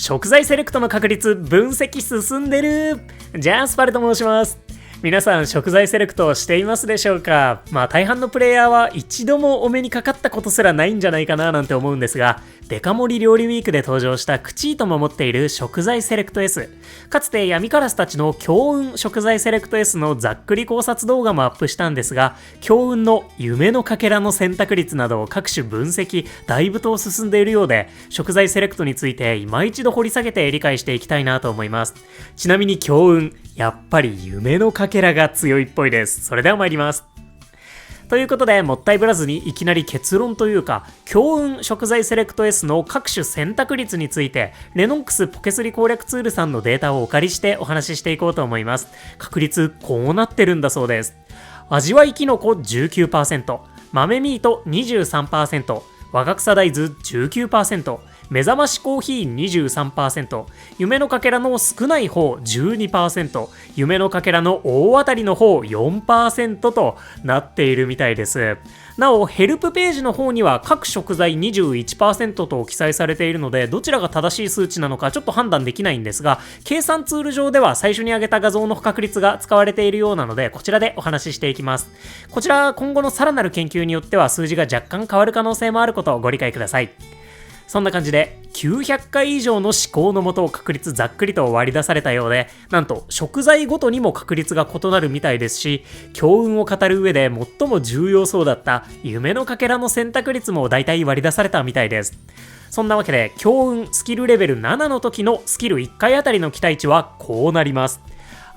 食材セレクトの確率分析進んでる。ジャスパルと申します。皆さん食材セレクトしていますでしょうか？大半のプレイヤーは一度もお目にかかったことすらないんじゃないかななんて思うんですが、デカ盛り料理ウィークで登場したクチートも持っている食材セレクト S、 かつて闇カラスたちの強運食材セレクト S のざっくり考察動画もアップしたんですが、強運の夢のかけらの選択率など各種分析だいぶと進んでいるようで、食材セレクトについて今一度掘り下げて理解していきたいなと思います。ちなみに強運、やっぱり夢のかけらが強いっぽいです。それでは参ります。ということで、もったいぶらずにいきなり結論というか、強運食材セレクト S の各種選択率について、レノンクスポケスリ攻略ツールさんのデータをお借りしてお話ししていこうと思います。確率こうなってるんだそうです。味わいきのこ 19%、豆ミート 23%、若草大豆 19%、目覚ましコーヒー 23%、夢のかけらの少ない方 12%、夢のかけらの大当たりの方 4% となっているみたいです。なお、ヘルプページの方には各食材 21% と記載されているので、どちらが正しい数値なのかちょっと判断できないんですが、計算ツール上では最初に挙げた画像の確率が使われているようなので、こちらでお話ししていきます。こちら今後のさらなる研究によっては数字が若干変わる可能性もあることをご理解ください。そんな感じで900回以上の試行のもと確率ざっくりと割り出されたようで、なんと食材ごとにも確率が異なるみたいですし、強運を語る上で最も重要そうだった夢のかけらの選択率も大体割り出されたみたいです。そんなわけで強運スキルレベル7の時のスキル1回あたりの期待値はこうなります。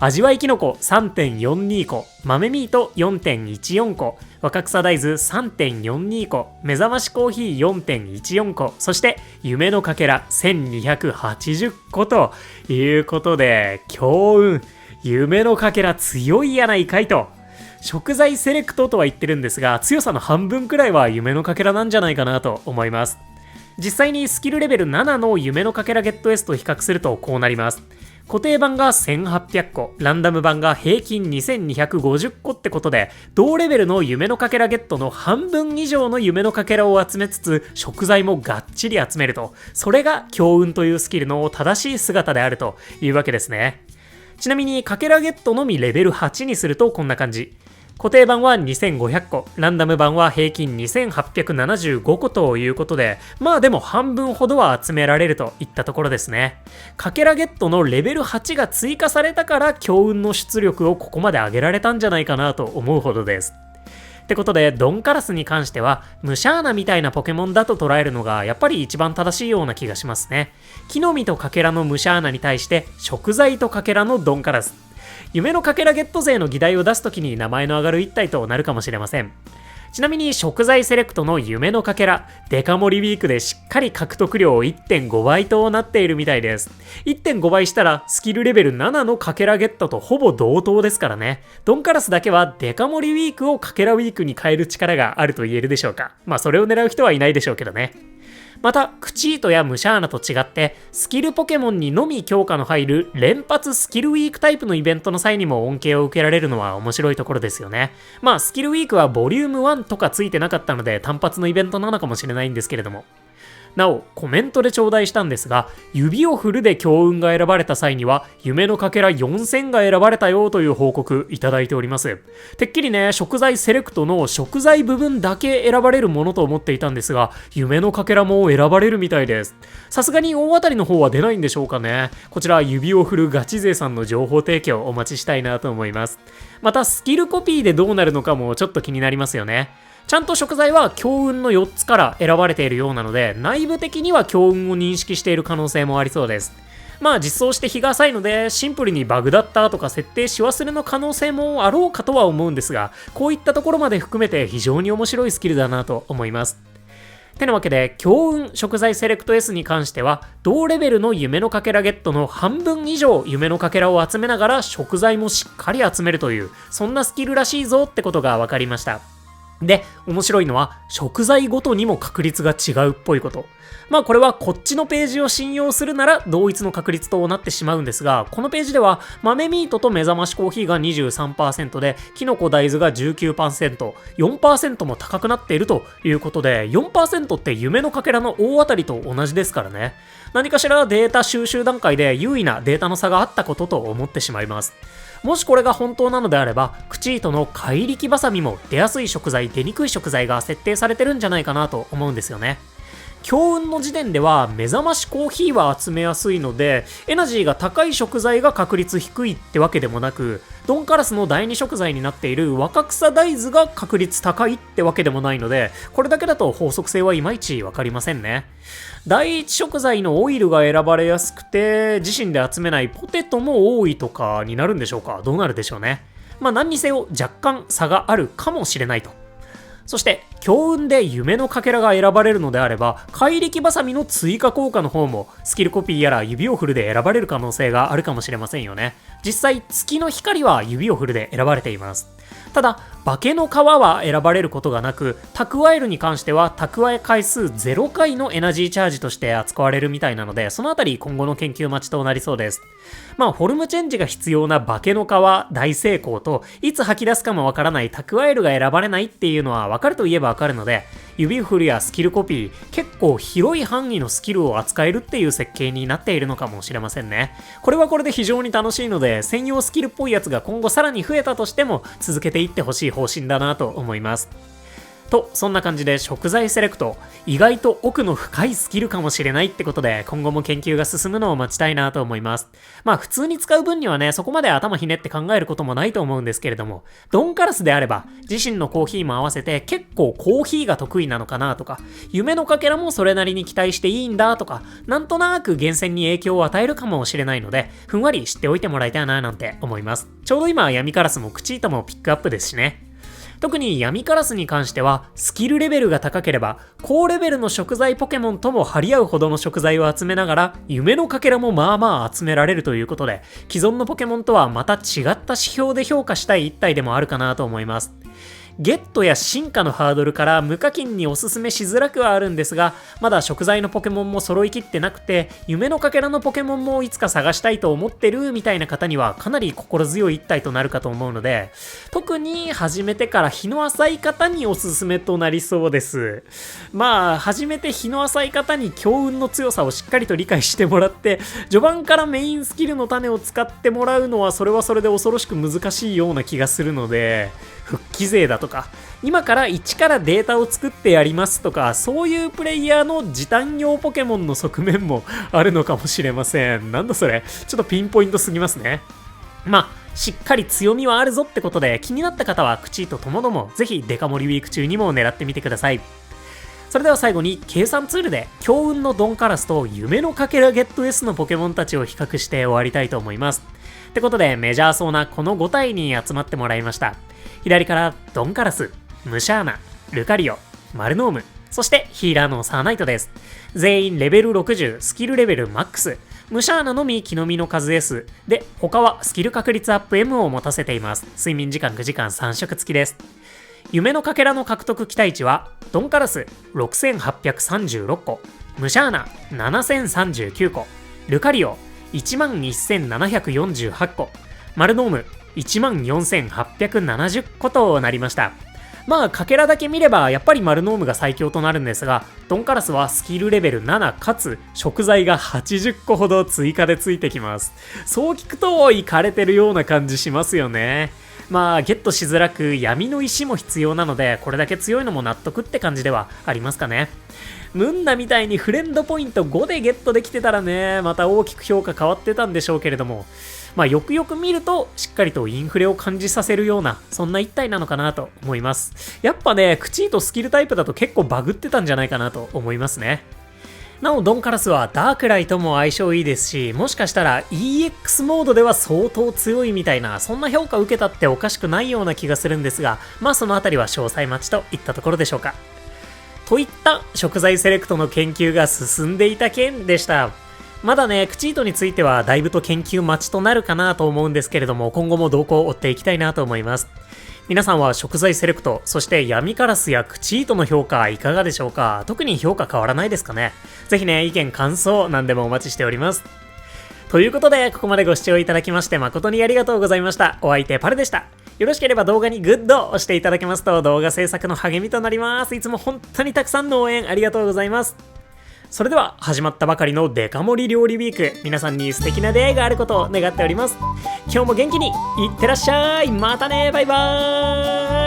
味わいきのこ 3.42 個、豆ミート 4.14 個、若草大豆 3.42 個、目覚ましコーヒー 4.14 個、そして夢のかけら1280個ということで、強運夢のかけら強いやないかいと。食材セレクトとは言ってるんですが、強さの半分くらいは夢のかけらなんじゃないかなと思います。実際にスキルレベル7の夢のかけらゲット S と比較するとこうなります。固定版が1800個、ランダム版が平均2250個ってことで、同レベルの夢のかけらゲットの半分以上の夢のかけらを集めつつ、食材もがっちり集めると、それが強運というスキルの正しい姿であるというわけですね。ちなみにかけらゲットのみレベル8にするとこんな感じ。固定版は2500個、ランダム版は平均2875個ということで、でも半分ほどは集められるといったところですね。かけらゲットのレベル8が追加されたから強運の出力をここまで上げられたんじゃないかなと思うほどです。ってことで、ドンカラスに関してはムシャーナみたいなポケモンだと捉えるのがやっぱり一番正しいような気がしますね。木の実とかけらのムシャーナに対して食材とかけらのドンカラス、夢のかけらゲット勢の議題を出すときに名前の上がる一体となるかもしれません。ちなみに食材セレクトの夢のかけら、デカ盛りウィークでしっかり獲得量 1.5 倍となっているみたいです。1.5 倍したらスキルレベル7のかけらゲットとほぼ同等ですからね。ドンカラスだけはデカ盛りウィークをかけらウィークに変える力があると言えるでしょうか。それを狙う人はいないでしょうけどね。また、クチートやムシャーナと違って、スキルポケモンにのみ強化の入る連発スキルウィークタイプのイベントの際にも恩恵を受けられるのは面白いところですよね。スキルウィークはボリューム1とかついてなかったので単発のイベントなのかもしれないんですけれども。なお、コメントで頂戴したんですが、指を振るで強運が選ばれた際には、夢のかけら4000が選ばれたよという報告いただいております。てっきりね、食材セレクトの食材部分だけ選ばれるものと思っていたんですが、夢のかけらも選ばれるみたいです。さすがに大当たりの方は出ないんでしょうかね。こちら、指を振るガチ勢さんの情報提供お待ちしたいなと思います。また、スキルコピーでどうなるのかもちょっと気になりますよね。ちゃんと食材は強運の4つから選ばれているようなので、内部的には強運を認識している可能性もありそうです。実装して日が浅いのでシンプルにバグだったとか設定し忘れの可能性もあろうかとは思うんですが、こういったところまで含めて非常に面白いスキルだなと思います。てなわけで、強運食材セレクト S に関しては同レベルの夢のかけらゲットの半分以上夢のかけらを集めながら食材もしっかり集めるという、そんなスキルらしいぞってことが分かりました。で、面白いのは食材ごとにも確率が違うっぽいこと。まあこれはこっちのページを信用するなら同一の確率となってしまうんですが、このページでは豆ミートと目覚ましコーヒーが 23% で、キノコ大豆が 19%、4% も高くなっているということで、4% って夢のかけらの大当たりと同じですからね。何かしらデータ収集段階で優位なデータの差があったことと思ってしまいます。もしこれが本当なのであれば、クチートの怪力バサミも出やすい食材、出にくい食材が設定されてるんじゃないかなと思うんですよね。強運の時点では目覚ましコーヒーは集めやすいので、エナジーが高い食材が確率低いってわけでもなく、ドンカラスの第二食材になっている若草大豆が確率高いってわけでもないので、これだけだと法則性はいまいちわかりませんね。第一食材のオイルが選ばれやすくて、自身で集めないポテトも多いとかになるんでしょうか。どうなるでしょうね。まあ何にせよ若干差があるかもしれないと。そして、強運で夢のかけらが選ばれるのであれば、怪力バサミの追加効果の方も、スキルコピーやら指を振るで選ばれる可能性があるかもしれませんよね。実際、月の光は指を振るで選ばれています。ただ、化けの皮は選ばれることがなく、蓄えるに関しては蓄え回数0回のエナジーチャージとして扱われるみたいなので、そのあたり今後の研究待ちとなりそうです。まあ、フォルムチェンジが必要な化けの皮大成功と、いつ吐き出すかもわからない蓄えるが選ばれないっていうのはわかるといえばわかるので、指振りやスキルコピー、結構広い範囲のスキルを扱えるっていう設計になっているのかもしれませんね。これはこれで非常に楽しいので、専用スキルっぽいやつが今後さらに増えたとしても続けていってほしい方針だなと思います。と、そんな感じで食材セレクト、意外と奥の深いスキルかもしれないってことで、今後も研究が進むのを待ちたいなと思います。まあ普通に使う分にはね、そこまで頭ひねって考えることもないと思うんですけれども、ドンカラスであれば、自身のコーヒーも合わせて結構コーヒーが得意なのかなとか、夢のかけらもそれなりに期待していいんだとか、なんとなく厳選に影響を与えるかもしれないので、ふんわり知っておいてもらいたいななんて思います。ちょうど今闇カラスもクチートもピックアップですしね。特に闇カラスに関しては、スキルレベルが高ければ、高レベルの食材ポケモンとも張り合うほどの食材を集めながら、夢のかけらもまあまあ集められるということで、既存のポケモンとはまた違った指標で評価したい一体でもあるかなと思います。ゲットや進化のハードルから無課金におすすめしづらくはあるんですが、まだ食材のポケモンも揃いきってなくて、夢のかけらのポケモンもいつか探したいと思ってるみたいな方にはかなり心強い一体となるかと思うので、特に始めてから日の浅い方におすすめとなりそうです。まあ、始めて日の浅い方に強運の強さをしっかりと理解してもらって、序盤からメインスキルの種を使ってもらうのはそれはそれで恐ろしく難しいような気がするので、復帰勢だとか、今から一からデータを作ってやりますとか、そういうプレイヤーの時短用ポケモンの側面もあるのかもしれません。なんだそれ、ちょっとピンポイントすぎますね。まあ、しっかり強みはあるぞってことで、気になった方はクチーとともども、ぜひデカ盛りウィーク中にも狙ってみてください。それでは最後に計算ツールで強運のドンカラスと夢のかけらゲット S のポケモンたちを比較して終わりたいと思います。ってことでメジャーそうなこの5体に集まってもらいました。左からドンカラス、ムシャーナ、ルカリオ、マルノーム、そしてヒーラーのサーナイトです。全員レベル60、スキルレベルマックス。ムシャーナのみ木の実の数 S で、他はスキル確率アップ M を持たせています。睡眠時間9時間3食付きです。夢のかけらの獲得期待値は、ドンカラス6836個、ムシャーナ7039個、ルカリオ11748個、マルノーム14870個となりました。まあ、かけらだけ見ればやっぱりマルノームが最強となるんですが、ドンカラスはスキルレベル7かつ食材が80個ほど追加でついてきます。そう聞くとイカれてるような感じしますよね。まあ、ゲットしづらく闇の石も必要なので、これだけ強いのも納得って感じではありますかね。ムンナみたいにフレンドポイント5でゲットできてたらね、また大きく評価変わってたんでしょうけれども、まあよくよく見るとしっかりとインフレを感じさせるような、そんな一体なのかなと思います。やっぱね、クチーとスキルタイプだと結構バグってたんじゃないかなと思いますね。なおドンカラスはダークライとも相性いいですし、もしかしたら EX モードでは相当強いみたいな、そんな評価を受けたっておかしくないような気がするんですが、まあそのあたりは詳細待ちといったところでしょうか。といった食材セレクトの研究が進んでいた件でした。まだね、クチートについてはだいぶと研究待ちとなるかなと思うんですけれども、今後も動向を追っていきたいなと思います。皆さんは食材セレクト、そして闇カラスやクチートの評価いかがでしょうか？特に評価変わらないですかね？ぜひね、意見感想何でもお待ちしております。ということで、ここまでご視聴いただきまして誠にありがとうございました。お相手パルでした。よろしければ動画にグッドを押していただけますと動画制作の励みとなります。いつも本当にたくさんの応援ありがとうございます。それでは始まったばかりのデカ盛り料理ウィーク、皆さんに素敵な出会いがあることを願っております。今日も元気にいってらっしゃい。またね、バイバーイ。